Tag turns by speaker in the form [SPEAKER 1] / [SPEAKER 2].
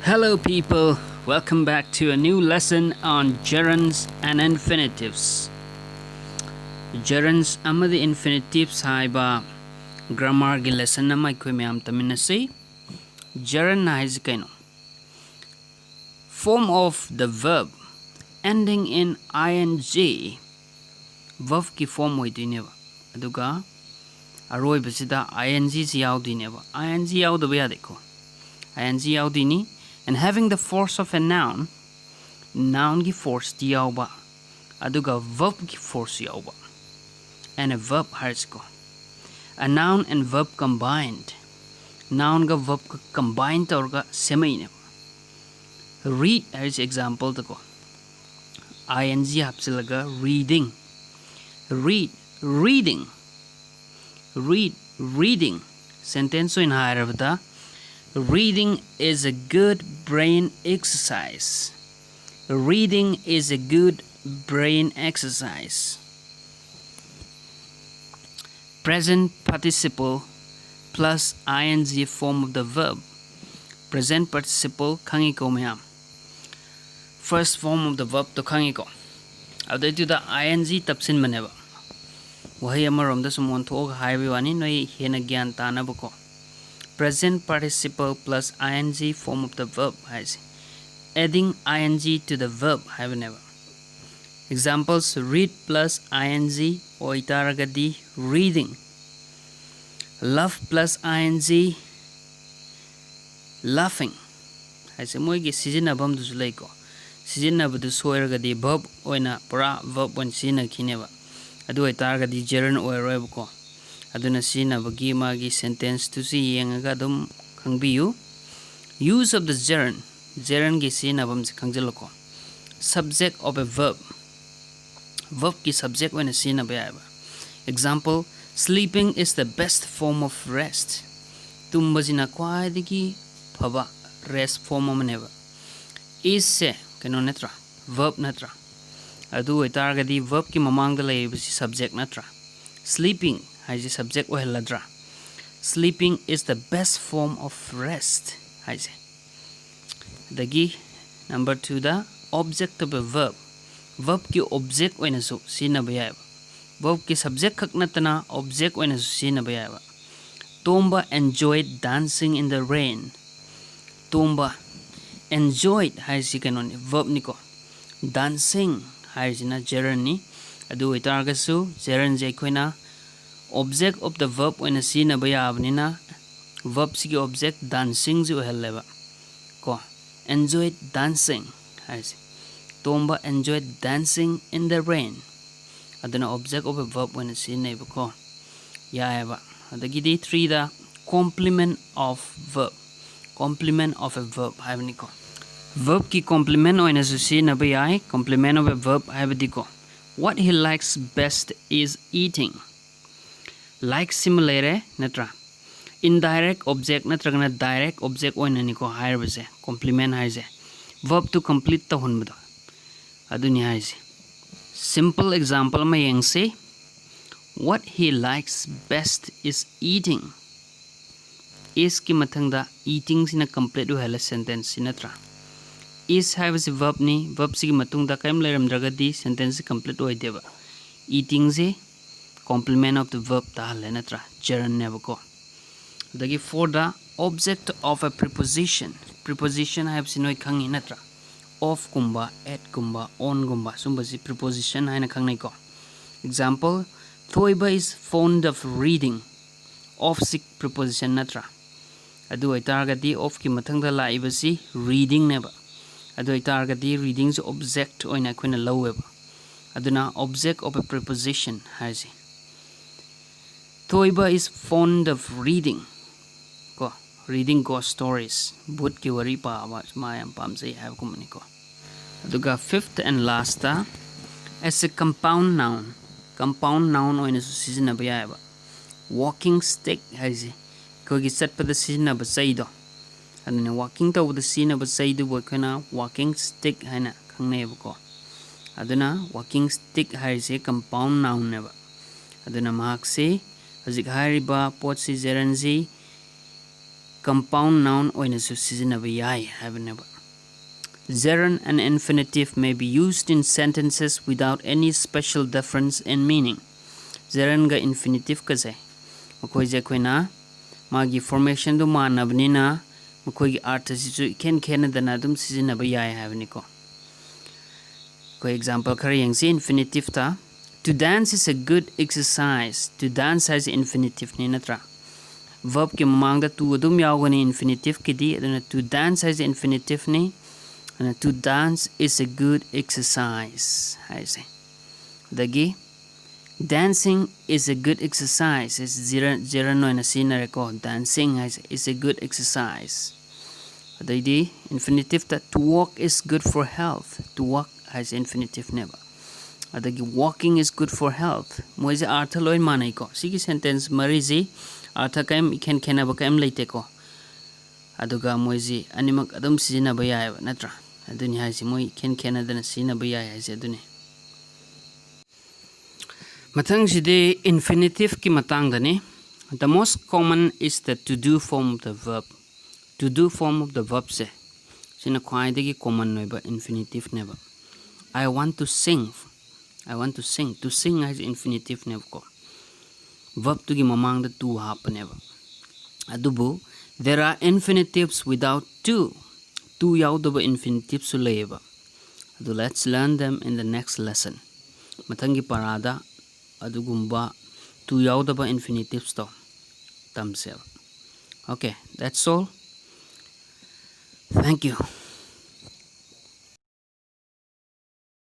[SPEAKER 1] Hello people, welcome back to a new lesson on gerunds and infinitives. Gerunds amadi infinitives haiba grammar gi lesson nama ikoi mayam taminasi. Gerund na haisi kaino form of the verb ending in ing verb ki form hoidineba aduga aroi basida ing si yaudineba ing yaudaba yadeko ing yaudini and having the force of a noun ki force di yauba aduga verb ki force yauba and a verb harsko a noun and verb combined noun ga verb combined orga semaine read as example to go ing hapsilaga reading reading sentence in higher reading is a good brain exercise. Reading is a good brain exercise. Present participle plus ing form of the verb. Present participle kangi ko mayam. First form of the verb to kangi ko. Adai to the ing tapsin maneba. Wahi amarom da sumon thog haibi wani noi hena gyan tana buko. Present participle plus ing form of the verb has adding ing to the verb have never. Examples read plus ing or itaragadi reading. Love plus ing laughing. Has a moigi season abum to zuleko. Season of the soiragadi verb or na para verb when seen a kineva. Adu itaragadi gerund or rebuko. Aduna sina bagi magi sentence to see yang agadum kangbiu use of the gerund gi sina bam kangjiloko subject of a verb ki subject when sina bayaba example sleeping is the best form of rest tumba jina kwai digi phaba rest form maneva is se kano netra verb natra adu itargadi verb ki mamangda lay subject natra sleeping has a subject or ladra. Sleeping is the best form of rest. Has the number 2 the object of a verb. Verb ki object when a so sina bayaba. Verb ki subject kaknatana object when a sina bayaba. Tomba enjoyed dancing in the rain. Tomba enjoyed has canon verb niko. Dancing has na gerund ni. Adu itargasu gerund jekoina. Object of the verb when a scene abayabnina verb sigi object dancing zu heleva ko enjoyed dancing has Tomba enjoyed dancing in the rain adana object of a verb when a scene ko yaeva adagidi 3 the complement of a verb havniko verb ki complement when a scene abayai complement of a verb havdiko what he likes best is eating. Like similar natra indirect object natragana direct object oina niko hairabase complement haise verb to complete the hunbado aduni haise simple example ma yengse what he likes best is eating is ki mathangda eating sina complete hela sentence sinatra is haise verb ni verb sigi matungda kaim leramdragadi sentence complete oideba eating se complement of the verb ta lenatra gerund never go dagi for the object of a preposition I have sinoi khangi natra of kumba at kumba on kumba sumba si preposition haina khangnai ko example Thoiba is fond of reading of sik preposition natra adu itargadi of ki mathangda laiba si reading neba adu itargadi reading is object oina khuna loweba aduna object of a preposition has Thoiba is fond of reading ghost stories. But ki wari pa awas mayam pamsay have kumaniko. Aduga fifth and last as a compound noun. Compound noun o ina season na bayaba. Walking stick has ko gisat pa the season na basaido. Aduna walking to the scene of basaido wakana walking stick hana kangne ko. Aduna walking stick has a compound noun never. Aduna mahak se Hazik hariba pot si gerund compound noun oinasu sizinaba yai habaneba. Gerund and infinitive may be used in sentences without any special difference in meaning. Gerund ga infinitive ka se makoi je koina magi formation do manabnina makoi gi artha sisu ken dana dum sizinaba yai habani ko. Ko example khara yengsi infinitive ta to dance is a good exercise. To dance has infinitive ni natra. Verb ki mamang da tu adum yawgani infinitive ki di aduna to dance has infinitive ni and to dance is a good exercise. I say. Dagi dancing is a good exercise. Is zero no na sina record. Dancing is a good exercise. Adai infinitive ta to walk is good for health. To walk has infinitive never. Adagi walking is good for health. Moise artha loin manai ko. Sigi sentence marizi artha kaim iken kenaba kaim leite ko. Aduga moise animak adum sizinaba yai natra. Aduni haisi moi ken dana sizinaba yai haisi aduni. Matang sidi infinitive ki matang dani. The most common is the to do form of the verb. To do form of the verb se. Sina kwai dagi common noiba infinitive never. I want to sing. I want to sing. To sing has infinitive never ko. Verb to gi mamang da to happen never. Adubu there are infinitives without to. To yaudaba infinitives suleba. Adu let's learn them in the next lesson. Matangi parada adugumba to yaudaba infinitives to. Tamsel. Okay, that's all. Thank you.